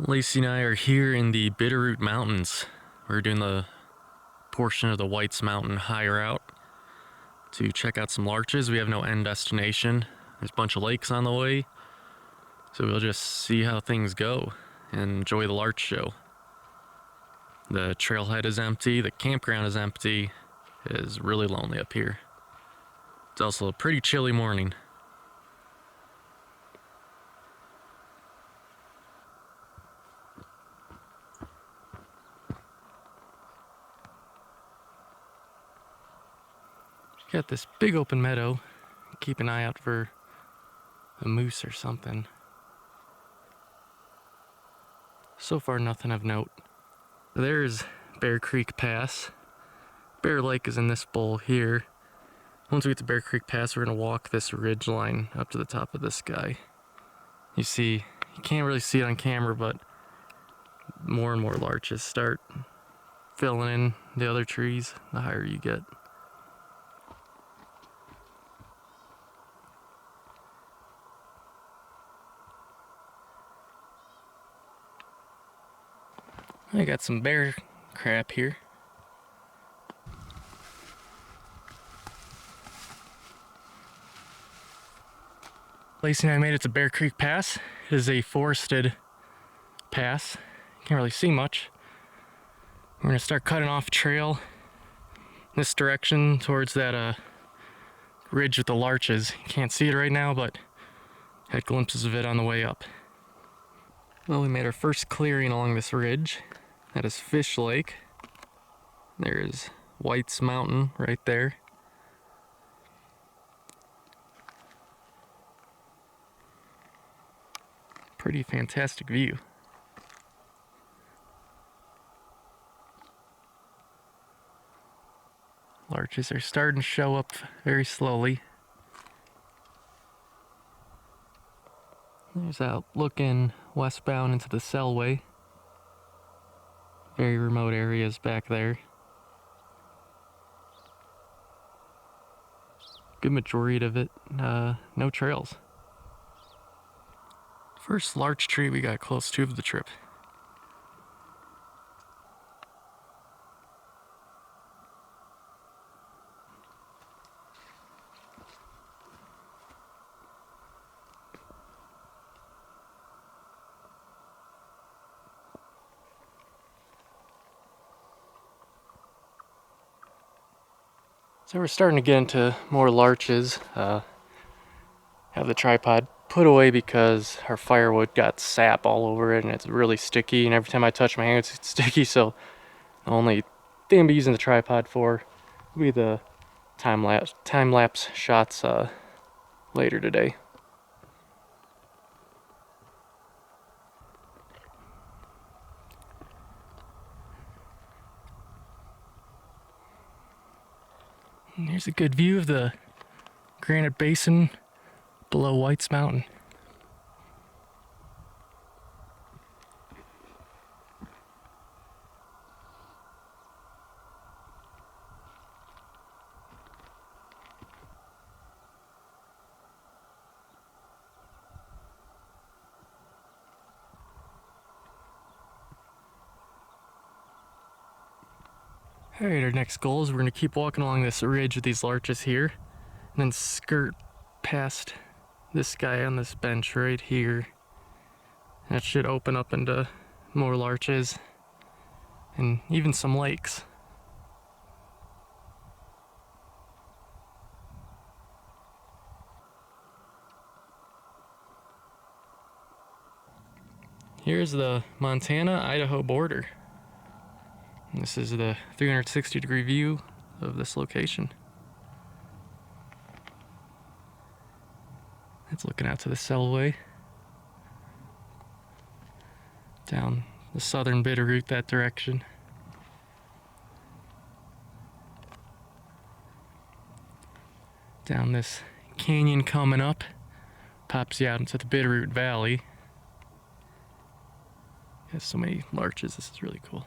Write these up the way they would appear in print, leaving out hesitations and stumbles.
Lacey and I are here in the Bitterroot Mountains. We're doing the portion of the Whites Mountain high route to check out some larches. We have no end destination. There's a bunch of lakes on the way, so we'll just see how things go and enjoy the larch show. The trailhead is empty, the campground is empty. It is really lonely up here. It's also a pretty chilly morning. Got this big open meadow. Keep an eye out for a moose or something. So far, nothing of note. There's Bear Creek Pass. Bear Lake is in this bowl here. Once we get to Bear Creek Pass, we're gonna walk this ridge line up to the top of this guy. You see, you can't really see it on camera, but more and more larches start filling in the other trees the higher you get. I got some bear crap here. Lacey and I made it to Bear Creek Pass. It is a forested pass. Can't really see much. We're gonna start cutting off trail this direction towards that ridge with the larches. You can't see it right now, but had glimpses of it on the way up. Well, we made our first clearing along this ridge. That is Fish Lake. There's Whites Mountain right there. Pretty fantastic view. Larches are starting to show up very slowly. There's out looking westbound into the Selway. Very remote areas back there. Good majority of it, no trails. First larch tree we got close to of the trip. So we're starting to get into more larches. Have the tripod put away because our firewood got sap all over it and it's really sticky, and every time I touch my hands it's sticky, so the only thing I'm using the tripod for will be the time-lapse shots later today. And here's a good view of the granite basin below Whites Mountain. Alright, our next goal is we're going to keep walking along this ridge with these larches here, and then skirt past this guy on this bench right here. That should open up into more larches and even some lakes. Here's the Montana-Idaho border. And this is the 360-degree view of this location. It's looking out to the Selway. Down the southern Bitterroot that direction. Down this canyon coming up, pops you out into the Bitterroot Valley. Has so many larches, this is really cool.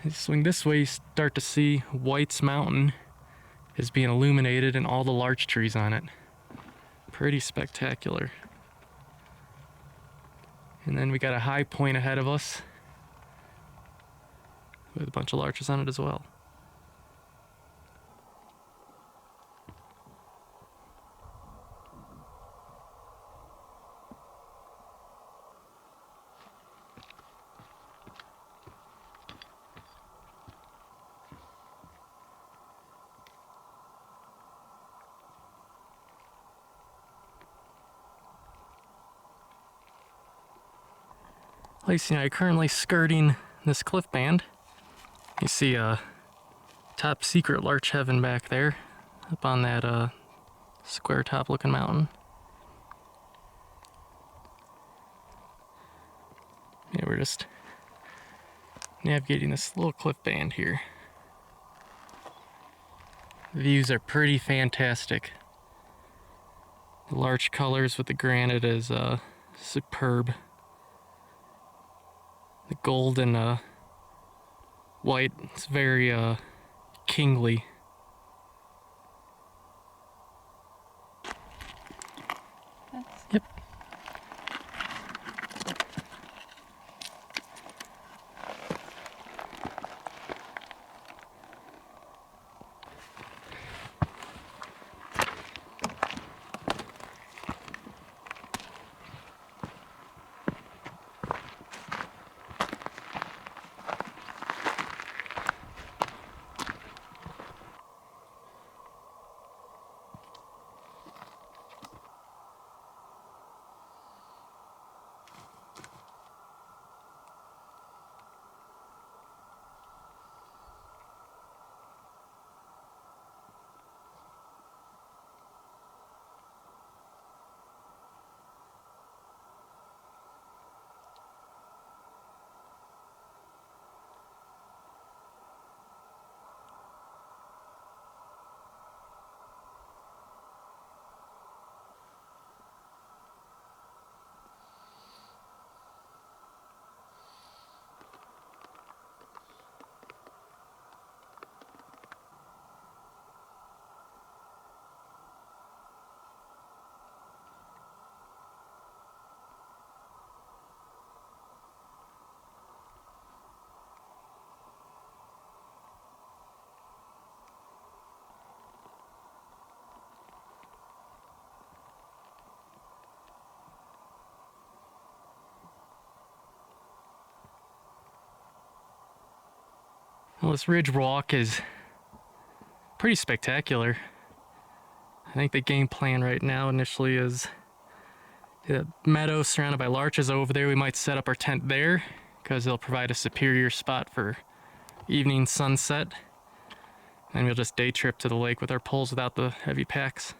As you swing this way, you start to see Whites Mountain is being illuminated and all the larch trees on it. Pretty spectacular. And then we got a high point ahead of us with a bunch of larches on it as well. Lacey and I are currently skirting this cliff band. You see top secret larch heaven back there, up on that square top looking mountain. Yeah, we're just navigating this little cliff band here. The views are pretty fantastic. The larch colors with the granite is superb. The gold and white, it's very kingly. Yep. Well, this ridge walk is pretty spectacular. I think the game plan right now initially is the meadow surrounded by larches over there. We might set up our tent there because they'll provide a superior spot for evening sunset. And we'll just day trip to the lake with our poles without the heavy packs.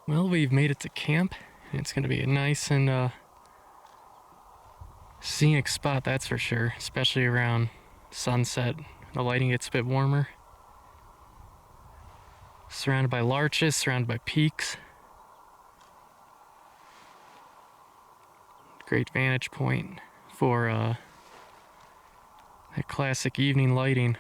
Well, we've made it to camp. It's going to be a nice and scenic spot, that's for sure, especially around sunset. The lighting gets a bit warmer. Surrounded by larches, surrounded by peaks. Great vantage point for that classic evening lighting.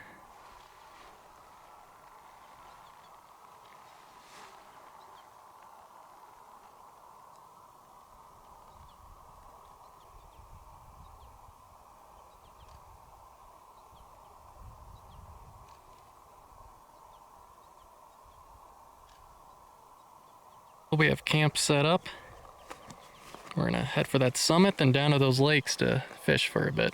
We have camp set up. We're gonna head for that summit, then down to those lakes to fish for a bit.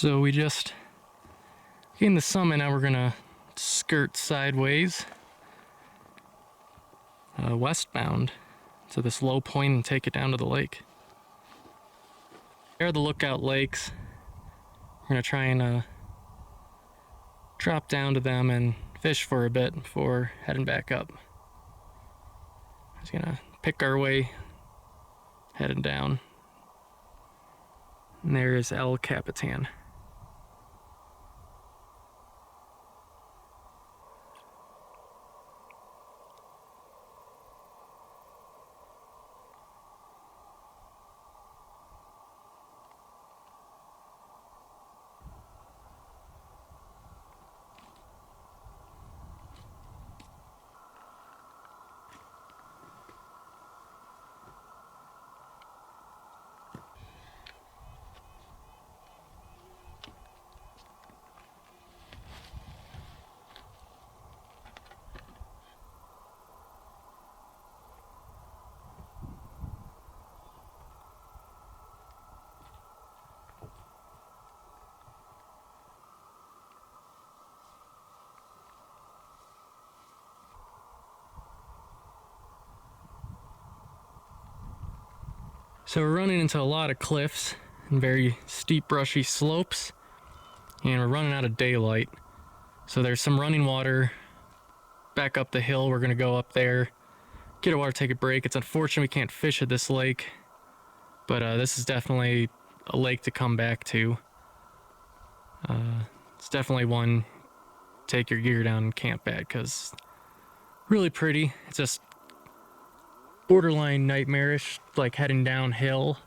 So we just gained the summit, now we're gonna skirt sideways westbound to this low point and take it down to the lake. There are the Lookout Lakes. We're gonna try and drop down to them and fish for a bit before heading back up. Just gonna pick our way heading down. And there is El Capitan. So we're running into a lot of cliffs and very steep, brushy slopes, and we're running out of daylight. So there's some running water back up the hill. We're gonna go up there, get a water, take a break. It's unfortunate we can't fish at this lake, but this is definitely a lake to come back to. It's definitely one take your gear down and camp at, because really pretty. It's just borderline nightmarish, like heading downhill,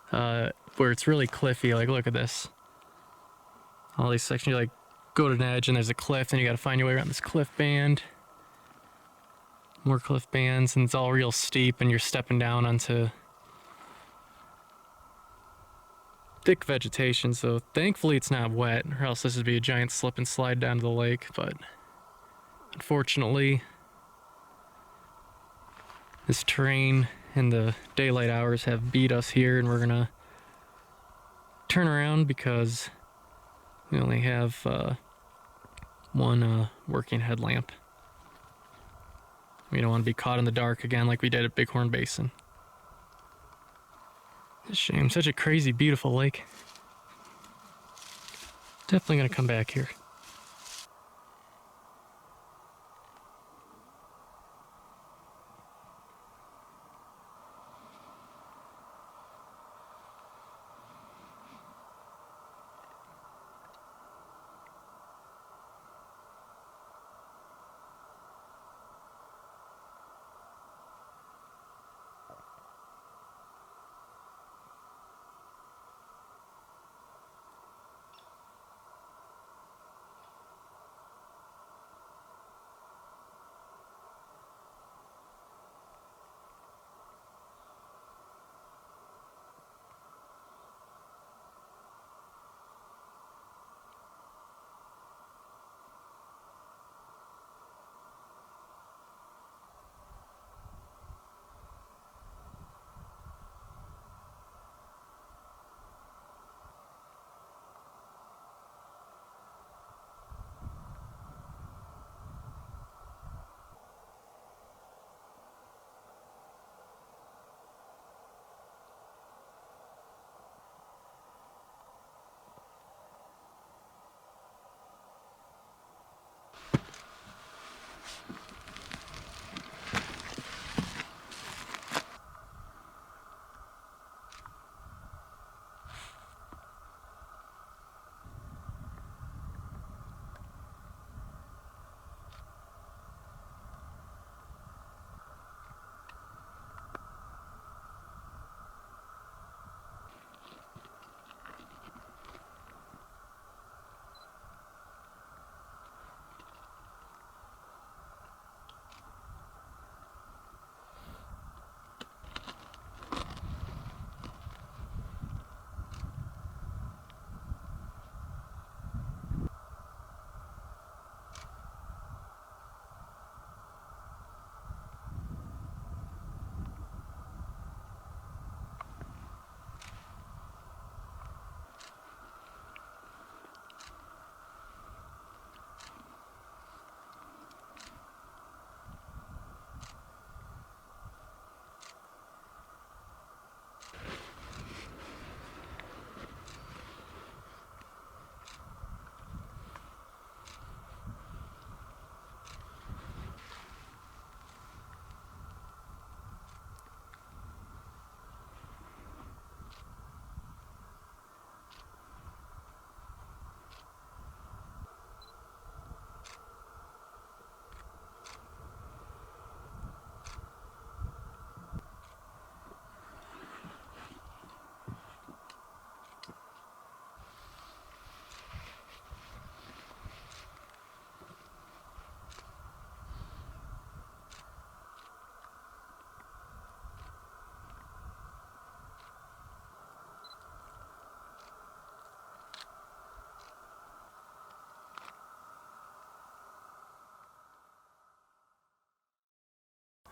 where it's really cliffy. Like, look at this. All these sections, you like go to an edge and there's a cliff, and you got to find your way around this cliff band. More cliff bands, and it's all real steep, and you're stepping down onto thick vegetation. So thankfully it's not wet, or else this would be a giant slip and slide down to the lake. But unfortunately, this terrain and the daylight hours have beat us here, and we're gonna turn around because we only have one working headlamp. We don't want to be caught in the dark again like we did at Bighorn Basin. It's a shame, such a crazy, beautiful lake. Definitely gonna come back here.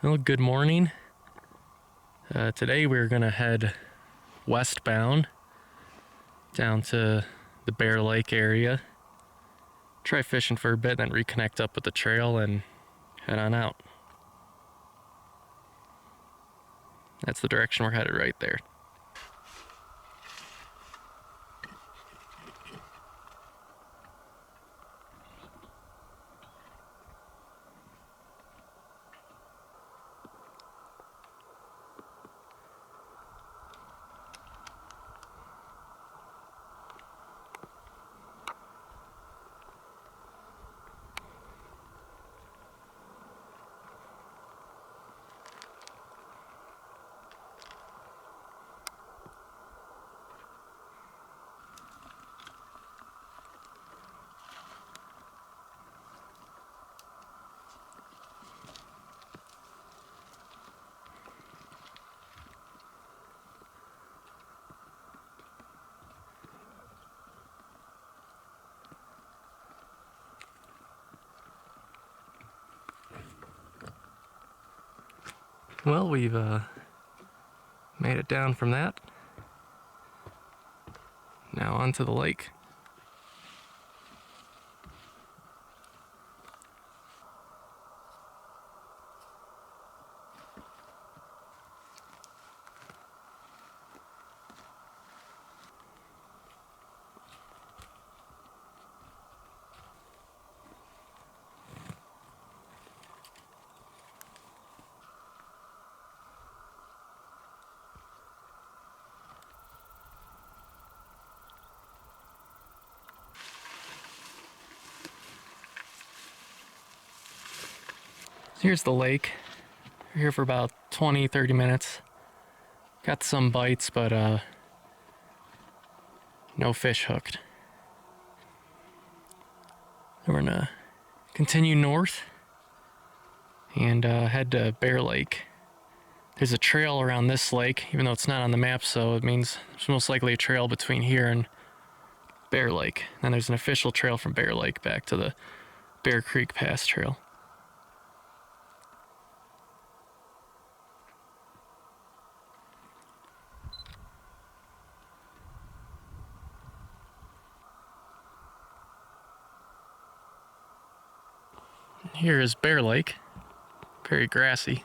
Well, good morning. Today we're gonna head westbound down to the Bear Lake area. Try fishing for a bit, then reconnect up with the trail and head on out. That's the direction we're headed right there. Well, we've made it down from that. Now onto the lake. Here's the lake. We're here for about 20-30 minutes. Got some bites, but no fish hooked. So we're gonna continue north and head to Bear Lake. There's a trail around this lake, even though it's not on the map, so it means there's most likely a trail between here and Bear Lake. Then there's an official trail from Bear Lake back to the Bear Creek Pass Trail. Here is Bear Lake, very grassy.